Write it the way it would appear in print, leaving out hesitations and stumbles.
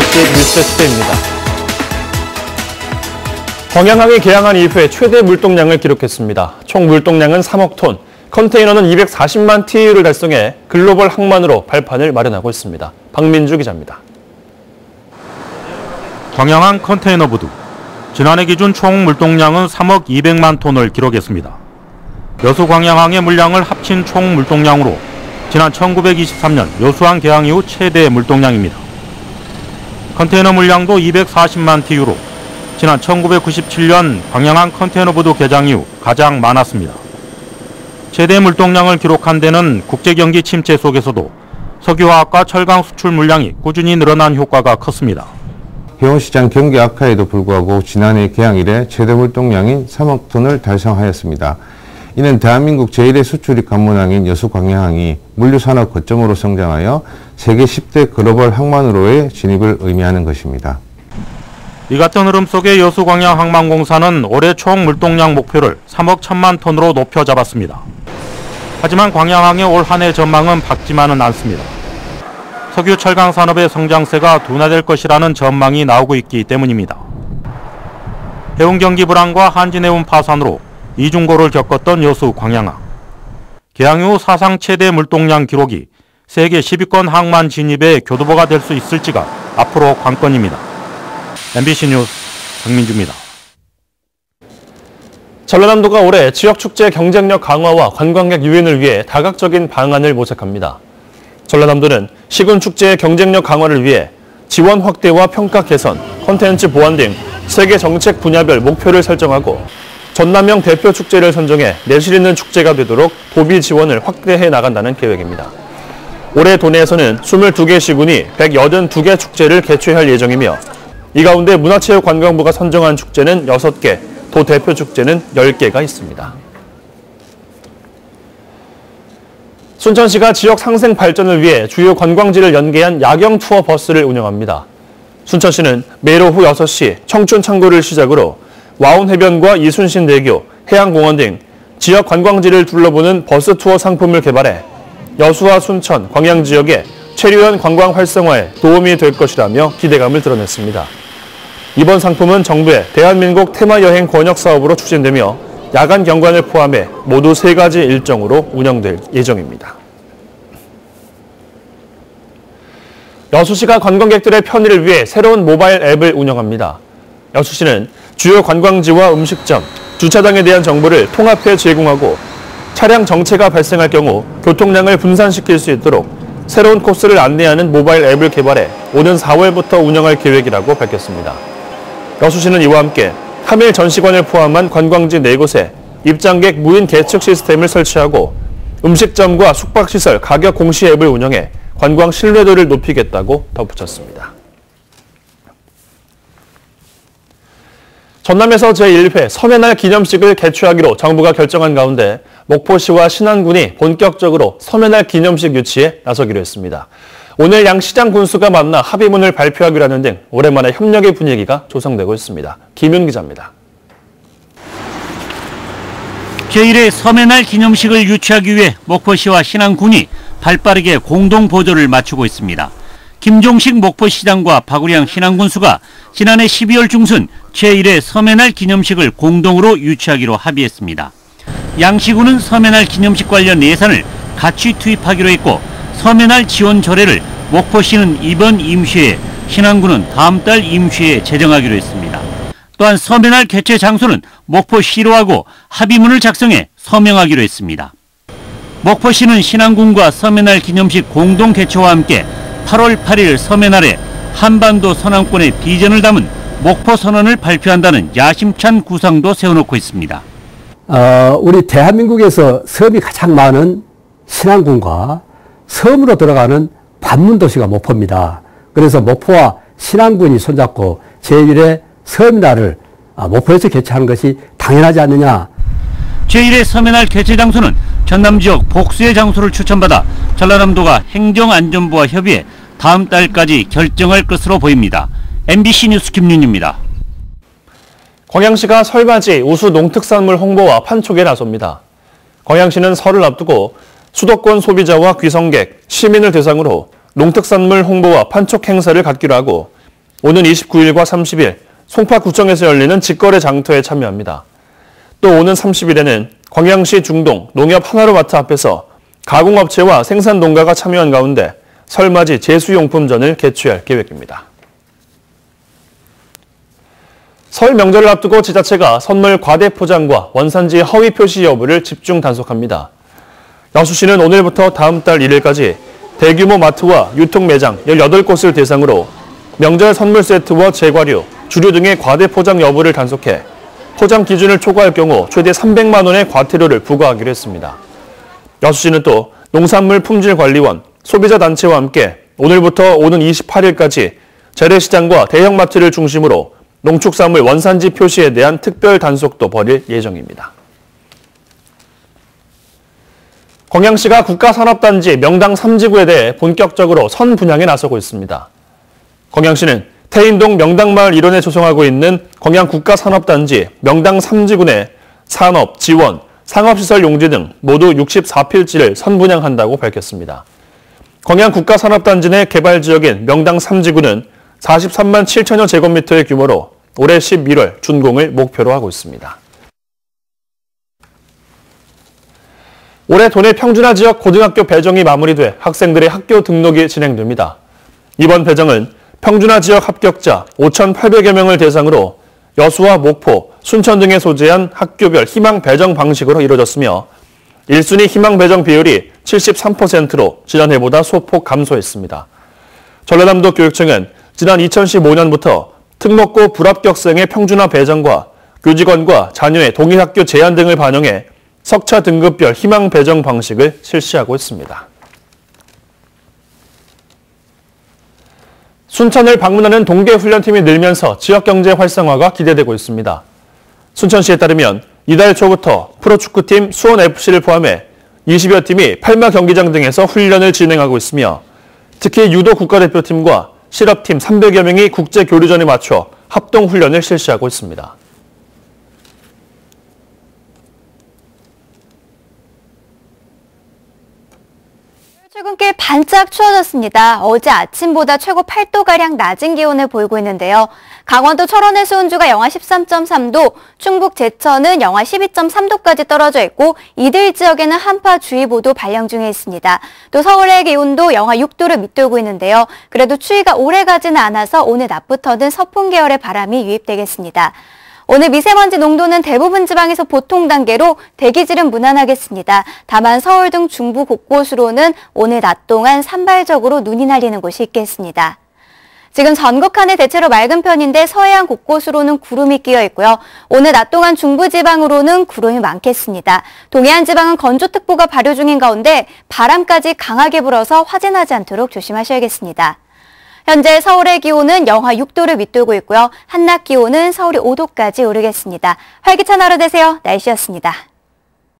MBC 뉴스토데이입니다. 광양항이 개항한 이후에 최대 물동량을 기록했습니다. 총 물동량은 3억 톤, 컨테이너는 240만 TEU를 달성해 글로벌 항만으로 발판을 마련하고 있습니다. 박민주 기자입니다. 광양항 컨테이너 부두. 지난해 기준 총 물동량은 3억 200만 톤을 기록했습니다. 여수 광양항의 물량을 합친 총 물동량으로 지난 1923년 여수항 개항 이후 최대 물동량입니다. 컨테이너 물량도 240만 TU로 지난 1997년 광양항 컨테이너 부두 개장 이후 가장 많았습니다. 최대 물동량을 기록한 데는 국제경기 침체 속에서도 석유화학과 철강 수출 물량이 꾸준히 늘어난 효과가 컸습니다. 해운시장 경기 악화에도 불구하고 지난해 개항 이래 최대 물동량인 3억 톤을 달성하였습니다. 이는 대한민국 제1의 수출입 관문항인 여수 광양항이 물류산업 거점으로 성장하여 세계 10대 글로벌 항만으로의 진입을 의미하는 것입니다. 이 같은 흐름 속에 여수 광양 항만공사는 올해 총 물동량 목표를 3억 1천만 톤으로 높여 잡았습니다. 하지만 광양항의 올 한 해 전망은 밝지만은 않습니다. 석유 철강 산업의 성장세가 둔화될 것이라는 전망이 나오고 있기 때문입니다. 해운 경기 불황과 한진해운 파산으로 이중고를 겪었던 여수 광양항. 개항 이후 사상 최대 물동량 기록이 세계 10위권 항만 진입의 교두보가 될 수 있을지가 앞으로 관건입니다. MBC 뉴스 박민주입니다. 전라남도가 올해 지역축제 경쟁력 강화와 관광객 유인을 위해 다각적인 방안을 모색합니다. 전라남도는 시군축제의 경쟁력 강화를 위해 지원 확대와 평가 개선, 콘텐츠 보완 등 세계 정책 분야별 목표를 설정하고 전남형 대표 축제를 선정해 내실 있는 축제가 되도록 도비 지원을 확대해 나간다는 계획입니다. 올해 도내에서는 22개 시군이 182개 축제를 개최할 예정이며 이 가운데 문화체육관광부가 선정한 축제는 6개, 도 대표 축제는 10개가 있습니다. 순천시가 지역 상생 발전을 위해 주요 관광지를 연계한 야경 투어 버스를 운영합니다. 순천시는 매일 오후 6시 청춘창고를 시작으로 와운해변과 이순신대교, 해양공원 등 지역 관광지를 둘러보는 버스 투어 상품을 개발해 여수와 순천, 광양 지역의 체류연 관광 활성화에 도움이 될 것이라며 기대감을 드러냈습니다. 이번 상품은 정부의 대한민국 테마여행 권역 사업으로 추진되며 야간 경관을 포함해 모두 3가지 일정으로 운영될 예정입니다. 여수시가 관광객들의 편의를 위해 새로운 모바일 앱을 운영합니다. 여수시는 주요 관광지와 음식점, 주차장에 대한 정보를 통합해 제공하고 차량 정체가 발생할 경우 교통량을 분산시킬 수 있도록 새로운 코스를 안내하는 모바일 앱을 개발해 오는 4월부터 운영할 계획이라고 밝혔습니다. 여수시는 이와 함께 3일 전시관을 포함한 관광지 4곳에 입장객 무인 계측 시스템을 설치하고 음식점과 숙박시설 가격 공시 앱을 운영해 관광 신뢰도를 높이겠다고 덧붙였습니다. 전남에서 제1회 섬의 날 기념식을 개최하기로 정부가 결정한 가운데 목포시와 신안군이 본격적으로 섬의 날 기념식 유치에 나서기로 했습니다. 오늘 양 시장 군수가 만나 합의문을 발표하기로 하는 등 오랜만에 협력의 분위기가 조성되고 있습니다. 김윤 기자입니다. 제1회 섬의 날 기념식을 유치하기 위해 목포시와 신안군이 발빠르게 공동 보조를 맞추고 있습니다. 김종식 목포시장과 박우량 신안군수가 지난해 12월 중순 제1회 섬의 날 기념식을 공동으로 유치하기로 합의했습니다. 양 시군은 섬의 날 기념식 관련 예산을 같이 투입하기로 했고 섬의 날 지원 조례를 목포시는 이번 임시회에, 신안군은 다음 달 임시회에 제정하기로 했습니다. 또한 섬의 날 개최 장소는 목포시로 하고 합의문을 작성해 서명하기로 했습니다. 목포시는 신안군과 섬의 날 기념식 공동 개최와 함께 8월 8일 섬의 날에 한반도 선언권의 비전을 담은 목포 선언을 발표한다는 야심찬 구상도 세워놓고 있습니다. 우리 대한민국에서 섬이 가장 많은 신안군과 섬으로 들어가는 관문도시가 목포입니다. 그래서 목포와 신안군이 손잡고 제1회 섬날을 목포에서 개최하는 것이 당연하지 않느냐. 제1회 섬의 날 개최 장소는 전남 지역 복수의 장소를 추천받아 전라남도가 행정안전부와 협의해 다음 달까지 결정할 것으로 보입니다. MBC 뉴스 김윤입니다. 광양시가 설맞이 우수 농특산물 홍보와 판촉에 나섭니다. 광양시는 설을 앞두고 수도권 소비자와 귀성객, 시민을 대상으로 농특산물 홍보와 판촉 행사를 갖기로 하고 오는 29일과 30일 송파구청에서 열리는 직거래 장터에 참여합니다. 또 오는 30일에는 광양시 중동 농협 하나로마트 앞에서 가공업체와 생산농가가 참여한 가운데 설맞이 제수용품전을 개최할 계획입니다. 설 명절을 앞두고 지자체가 선물 과대 포장과 원산지 허위 표시 여부를 집중 단속합니다. 여수시는 오늘부터 다음 달 1일까지 대규모 마트와 유통매장 18곳을 대상으로 명절 선물 세트와 제과류, 주류 등의 과대 포장 여부를 단속해 포장 기준을 초과할 경우 최대 300만 원의 과태료를 부과하기로 했습니다. 여수시는 또 농산물 품질관리원, 소비자단체와 함께 오늘부터 오는 28일까지 재래시장과 대형마트를 중심으로 농축산물 원산지 표시에 대한 특별 단속도 벌일 예정입니다. 광양시가 국가산업단지 명당 3지구에 대해 본격적으로 선분양에 나서고 있습니다. 광양시는 태인동 명당마을 일원에 조성하고 있는 광양국가산업단지 명당 3지구 내 산업, 지원, 상업시설 용지 등 모두 64필지를 선분양한다고 밝혔습니다. 광양국가산업단지 내 개발지역인 명당 3지구는 43만 7천여 제곱미터의 규모로 올해 11월 준공을 목표로 하고 있습니다. 올해 도내 평준화 지역 고등학교 배정이 마무리돼 학생들의 학교 등록이 진행됩니다. 이번 배정은 평준화 지역 합격자 5,800여 명을 대상으로 여수와 목포, 순천 등에 소재한 학교별 희망 배정 방식으로 이루어졌으며 1순위 희망 배정 비율이 73%로 지난해보다 소폭 감소했습니다. 전라남도 교육청은 지난 2015년부터 특목고 불합격생의 평준화 배정과 교직원과 자녀의 동일학교 제한 등을 반영해 석차 등급별 희망 배정 방식을 실시하고 있습니다. 순천을 방문하는 동계훈련팀이 늘면서 지역경제 활성화가 기대되고 있습니다. 순천시에 따르면 이달 초부터 프로축구팀 수원FC를 포함해 20여 팀이 팔마 경기장 등에서 훈련을 진행하고 있으며 특히 유도 국가대표팀과 실업팀 300여 명이 국제교류전에 맞춰 합동훈련을 실시하고 있습니다. 출근길 반짝 추워졌습니다. 어제 아침보다 최고 8도가량 낮은 기온을 보이고 있는데요. 강원도 철원의 수온주가 영하 13.3도, 충북 제천은 영하 12.3도까지 떨어져 있고 이들 지역에는 한파주의보도 발령 중에 있습니다. 또 서울의 기온도 영하 6도를 밑돌고 있는데요. 그래도 추위가 오래가지는 않아서 오늘 낮부터는 서풍 계열의 바람이 유입되겠습니다. 오늘 미세먼지 농도는 대부분 지방에서 보통 단계로 대기질은 무난하겠습니다. 다만 서울 등 중부 곳곳으로는 오늘 낮 동안 산발적으로 눈이 날리는 곳이 있겠습니다. 지금 전국 하늘 대체로 맑은 편인데 서해안 곳곳으로는 구름이 끼어 있고요. 오늘 낮 동안 중부 지방으로는 구름이 많겠습니다. 동해안 지방은 건조특보가 발효 중인 가운데 바람까지 강하게 불어서 화재 나지 않도록 조심하셔야겠습니다. 현재 서울의 기온은 영하 6도를 밑돌고 있고요. 한낮 기온은 서울이 5도까지 오르겠습니다. 활기찬 하루 되세요. 날씨였습니다.